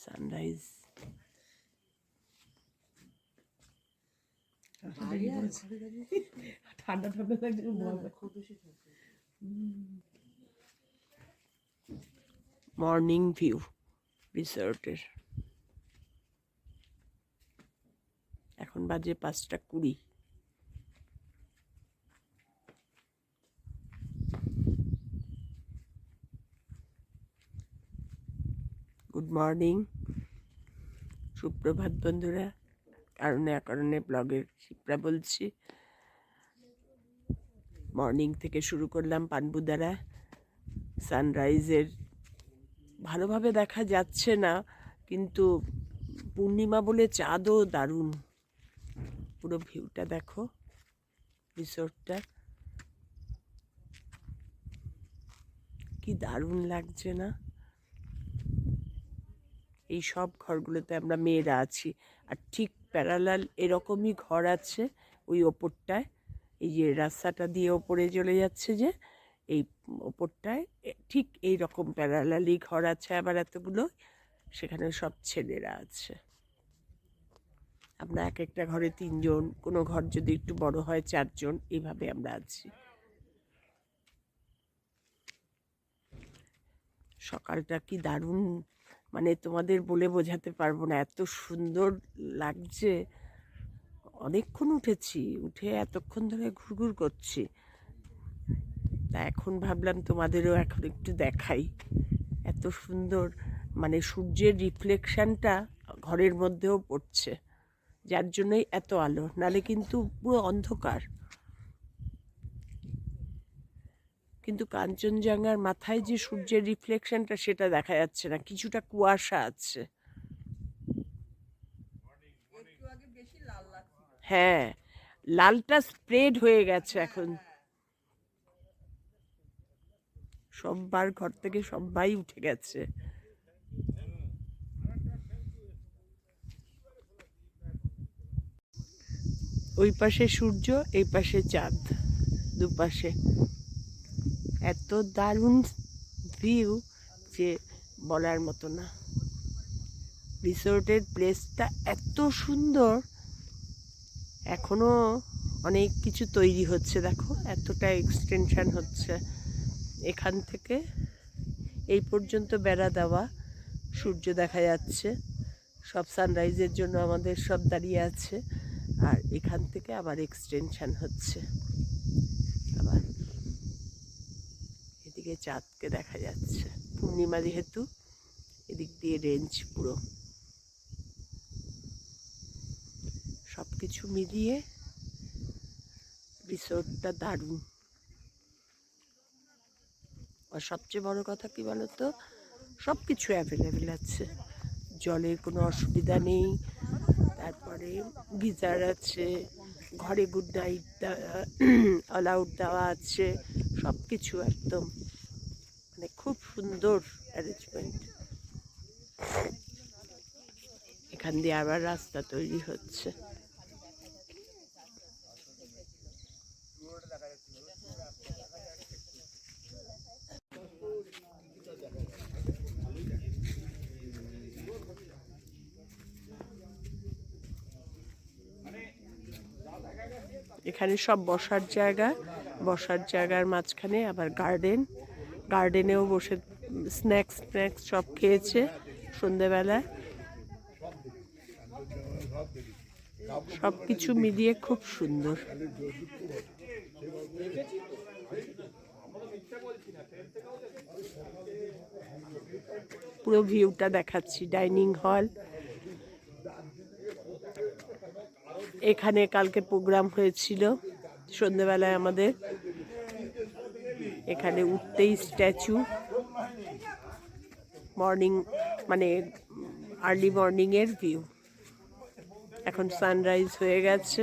Sunrise. ঠান্ডা ঠান্ডা morning view রিসর্টের। এখন বাজে 5:20। গুড মর্নিং, সুপ্রভাত বন্ধুরা। কারণে ব্লগের শিপ্রা বলছি। মর্নিং থেকে শুরু করলাম পানবুদারা। সানরাইজের ভালোভাবে দেখা যাচ্ছে না, কিন্তু পূর্ণিমা বলে চাঁদও দারুণ। পুরো ভিউটা দেখো রিসোর্টটা, কি দারুণ লাগছে না? এই সব ঘরগুলোতে আমরা মেয়েরা আছি, আর ঠিক প্যারালাল এরকমই ঘর আছে ওই ওপরটায়। এই যে রাস্তাটা দিয়ে ওপরে চলে যাচ্ছে, যে এই ওপরটায় ঠিক এই রকম প্যারালালি ঘর আছে আবার এতগুলো, সেখানে সব ছেলেরা আছে। আমরা এক একটা ঘরে 3 জন, কোনো ঘর যদি একটু বড় হয় 4 জন, এইভাবে আমরা আছি। সকালটা কি দারুণ, মানে তোমাদের বলে বোঝাতে পারবো না, এত সুন্দর লাগছে। অনেকক্ষণ উঠেছি, উঠে এতক্ষণ ধরে ঘুরঘুর করছি। তা এখন ভাবলাম তোমাদেরও এখন একটু দেখাই। এত সুন্দর, মানে সূর্যের রিফ্লেকশনটা ঘরের মধ্যেও পড়ছে, যার জন্যই এত আলো, নালে কিন্তু পুরো অন্ধকার। কিন্তু কাঞ্চনজঙ্ঘার মাথায় যে সূর্যের রিফ্লেকশনটা, সেটা দেখা যাচ্ছে না, কিছুটা কুয়াশা আছে। হ্যাঁ, লালটা স্প্রেড হয়ে গেছে এখন। সববার ঘর থেকে সবাই উঠে গেছে। ওই পাশে সূর্য, এই পাশে চাঁদ, দুপাশে এত দারুণ ভিউ যে বলার মতো না। রিসোর্টের প্লেসটা এত সুন্দর, এখনো অনেক কিছু তৈরি হচ্ছে। দেখো এতটা এক্সটেনশন হচ্ছে, এখান থেকে এই পর্যন্ত বেড়া দেওয়া, সূর্য দেখা যাচ্ছে। সব সানরাইজের জন্য আমাদের সব দাঁড়িয়ে আছে, আর এখান থেকে আবার এক্সটেনশন হচ্ছে। আবার এদিকে চাঁদকে দেখা যাচ্ছে, পূর্ণিমা যেহেতু, এদিক দিয়ে রেঞ্জ পুরো। সব কিছু মিলিয়ে রিসোর্টটা দারুণ। আর সবচেয়ে বড় কথা কি বলতো, সব কিছু অ্যাভেলেবেল আছে, জলের কোনো অসুবিধা নেই। তারপরে গিজার আছে, ঘরে গুড নাইট অ্যালাউড দেওয়া আছে, সব কিছু একদম, মানে খুব সুন্দর অ্যারেঞ্জমেন্ট। এখান দিয়ে আবার রাস্তা তৈরি হচ্ছে। এখানে সব বসার জায়গা, বসার জায়গার মাঝখানে আবার গার্ডেন, গার্ডেনেও বসে স্ন্যাক্স সব খেয়েছে সন্ধেবেলা। সব কিছু মিলিয়ে খুব সুন্দর। পুরো ভিউটা দেখাচ্ছি। ডাইনিং হল, এখানে কালকে প্রোগ্রাম হয়েছিল সন্ধেবেলায় আমাদের। এখানে উঠতেই স্ট্যাচু, মর্নিং মানে আর্লি মর্নিংয়ের ভিউ। এখন সানরাইজ হয়ে গেছে।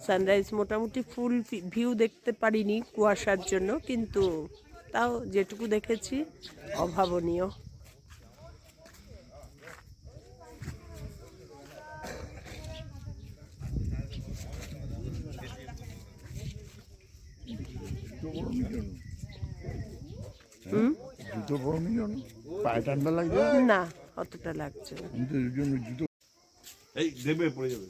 সানরাইজ মোটামুটি ফুল ভিউ দেখতে পারিনি কুয়াশার জন্য, কিন্তু তাও যেটুকু দেখেছি অভাবনীয়। জুতো পরনি কেন? পায়ে ঠান্ডা লাগবে না, অতটা লাগছে না। এই দেবে পড়ে যাবে।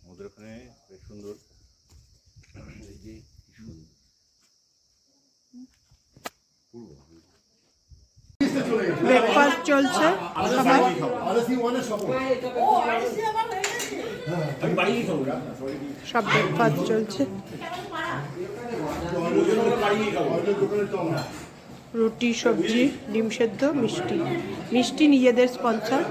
আমাদের ওখানে বেশ সুন্দর এই যে ব্রেকফাস্ট চলছে সবাই। সব ব্রেকফাস্ট চলছে, রুটি, সবজি, ডিম সেদ্ধ, মিষ্টি। মিষ্টি নিজেদের স্পন্সর।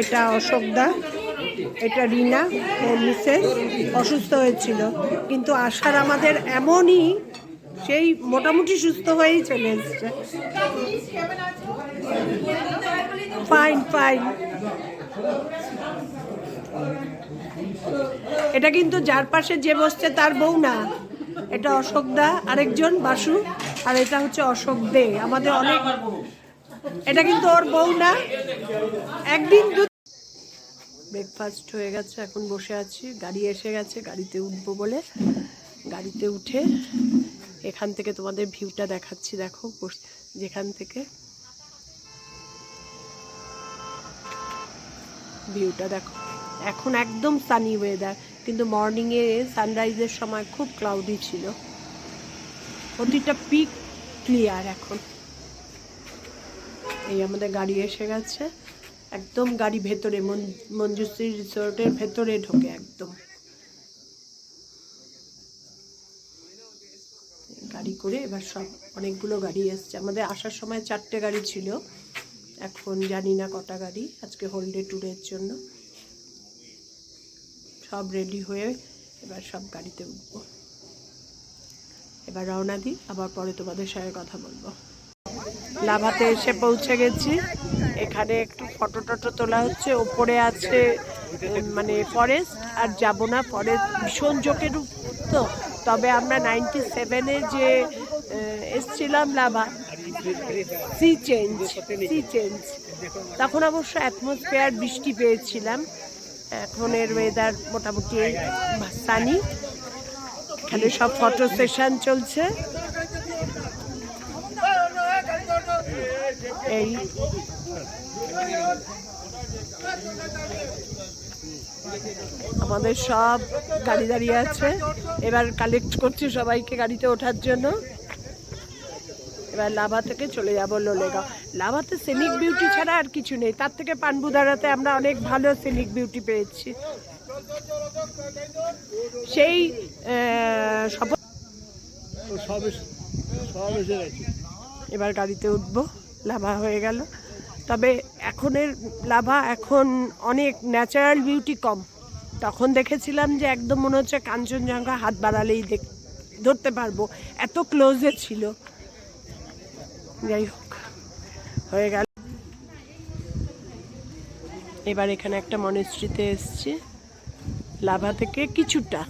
এটা অশোকদা, এটা রিনা, ওর মিসেস অসুস্থ হয়েছিল, কিন্তু আশার আমাদের এমনই সেই মোটামুটি সুস্থ হয়েই চলে এসছে। Fine fine. এটা কিন্তু যার পাশে যে বসছে তার বউ না, এটা অশোকদা, আরেকজন বাসু, আর এটা হচ্ছে অশোক দে, আমাদের অনেক। এটা কিন্তু ওর বউ না, একদিন। ব্রেকফাস্ট হয়ে গেছে, এখন বসে আছি, গাড়ি এসে গেছে, গাড়িতে উঠবো বলে। গাড়িতে উঠে এখান থেকে তোমাদের ভিউটা দেখাচ্ছি, দেখো যেখান থেকে ভিউটা দেখো। এখন একদম সানি ওয়েদার, কিন্তু মর্নিংয়ে সানরাইজের সময় খুব ক্লাউডি ছিল। প্রতিটা পিক ক্লিয়ার এখন। এই আমাদের গাড়ি এসে গেছে, একদম গাড়ি ভেতরে, মঞ্জুশ্রী রিসোর্টের ভেতরে ঢোকে একদম। গাড়ি করে এবার সব অনেকগুলো গাড়ি এসছে। আমাদের আসার সময় 4টে গাড়ি ছিল, এখন জানি না কটা গাড়ি, আজকে হোলডে ট্যুরের জন্য। সব রেডি হয়ে এবার সব গাড়িতে উঠবো। এবার রওনা দিই, আবার পরে তোমাদের সঙ্গে কথা বলবো। লাভাতে এসে পৌঁছে গেছি, এখানে একটু ফটো টটো তোলা হচ্ছে। ওপরে আছে মানে ফরেস্ট, আর যাবো না, ফরেস্ট ভীষণ জোকের তো। তবে আমরা 97-এ যে এসছিলাম লাভা, সি চেঞ্জ, তখন অবশ্য অ্যাটমসফিয়ার বৃষ্টি পেয়েছিলাম। এখনের ওয়েদার মোটামুটি সানি। এখানে সব ফটো সেশন চলছে। এই আমাদের সব গাড়ি দাঁড়িয়ে আছে, এবার কালেক্ট করছি সবাইকে গাড়িতে ওঠার জন্য। এবার লাভা থেকে চলে যাব লোলেগাঁও। লাভাতে সিনিক বিউটি ছাড়া আর কিছু নেই, তার থেকে পানবুদারাতে আমরা অনেক ভালো সিনিক বিউটি পেয়েছি। সেই এবার গাড়িতে উঠবো, লাভা হয়ে গেল। তবে এখনের লাভা এখন অনেক ন্যাচারাল বিউটি কম। তখন দেখেছিলাম যে একদম মনে হচ্ছে কাঞ্চনজঙ্ঘা হাত বাড়ালেই ধরতে পারবো, এত ক্লোজে ছিল। যাই হোক, হয়ে গেল। এবার এখানে একটা মনেস্ট্রিতে এসছি, লাভা থেকে কিছুটা।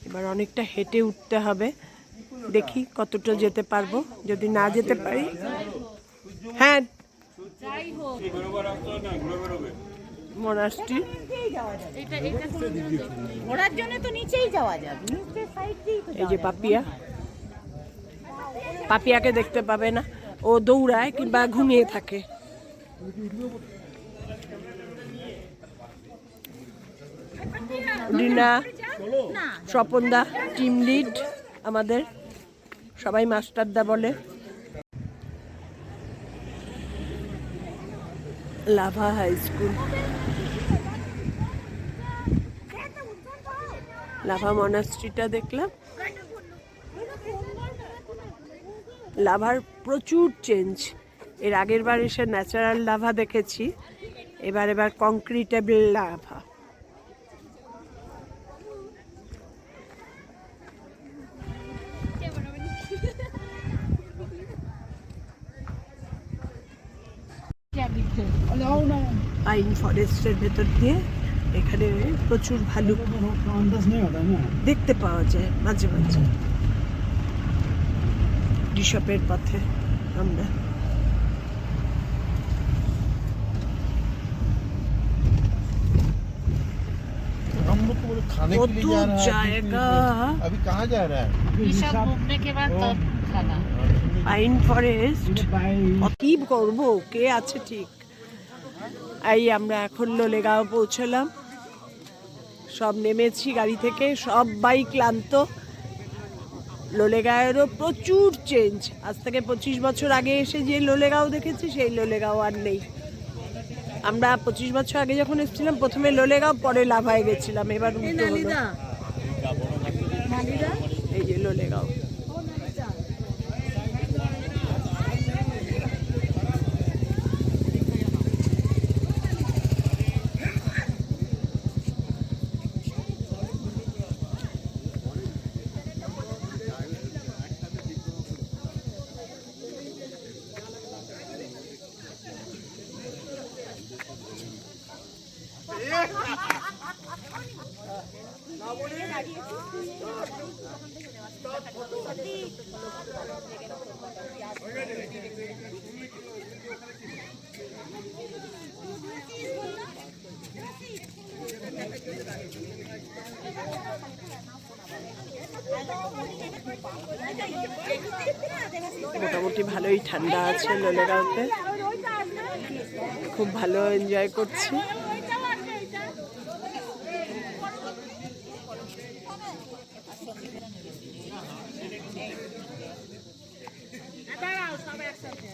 এবার অনেকটা হেঁটে উঠতে হবে, দেখি কতটা যেতে পারবো। যদি না যেতে পারি, হ্যাঁ, মনাস্ট্রি ঘোরার জন্য তো নিচেই যাওয়া যাবে, নিচের সাইড দিয়েই তো। এই যে পাপিয়া, পাপিয়াকে দেখতে পাবে না, ও দৌড়ায় কিংবা ঘুমিয়ে থাকে। রিনা, স্বপনদা টিম লিড আমাদের, সবাই মাস্টারদা বলে। Lava high school. লাভা মনাস্ট্রিটা দেখলাম। লাভার প্রচুর চেঞ্জ। এর আগের বার এসে ন্যাচারাল লাভা দেখেছি, এবার কংক্রিটেবল লাভা। পাইন ফরেস্টের ভেতর দিয়ে এখানে প্রচুর ভালুক দেখতে পাওয়া যায় মাঝে মাঝে। ঋষভের পথে আমরা हम लोग को खाने के लिए जा रहा है জায়গা। अभी कहाँ जा रहा है सब घूमने के बाद तब खाना। পাইন ফরেস্ট কি করবো, কে আছে ঠিক। এই আমরা এখন লোলেগাঁও পৌঁছলাম, সব নেমেছি গাড়ি থেকে, সবাই ক্লান্ত। লোলেগাঁওয়েরও প্রচুর চেঞ্জ। আজ থেকে 25 বছর আগে এসে যে লোলেগাঁও দেখেছি সেই লোলেগাঁও আর নেই। আমরা 25 বছর আগে যখন এসেছিলাম প্রথমে লোলেগাঁও, পরে লাভায় গেছিলাম, এবার উল্টো হলো। এই যে লোলেগাঁও। মোটামুটি ভালোই ঠান্ডা আছে লোলেগাঁওতে, খুব ভালো এনজয় করছি। দাঁড়াও সব একসাথে।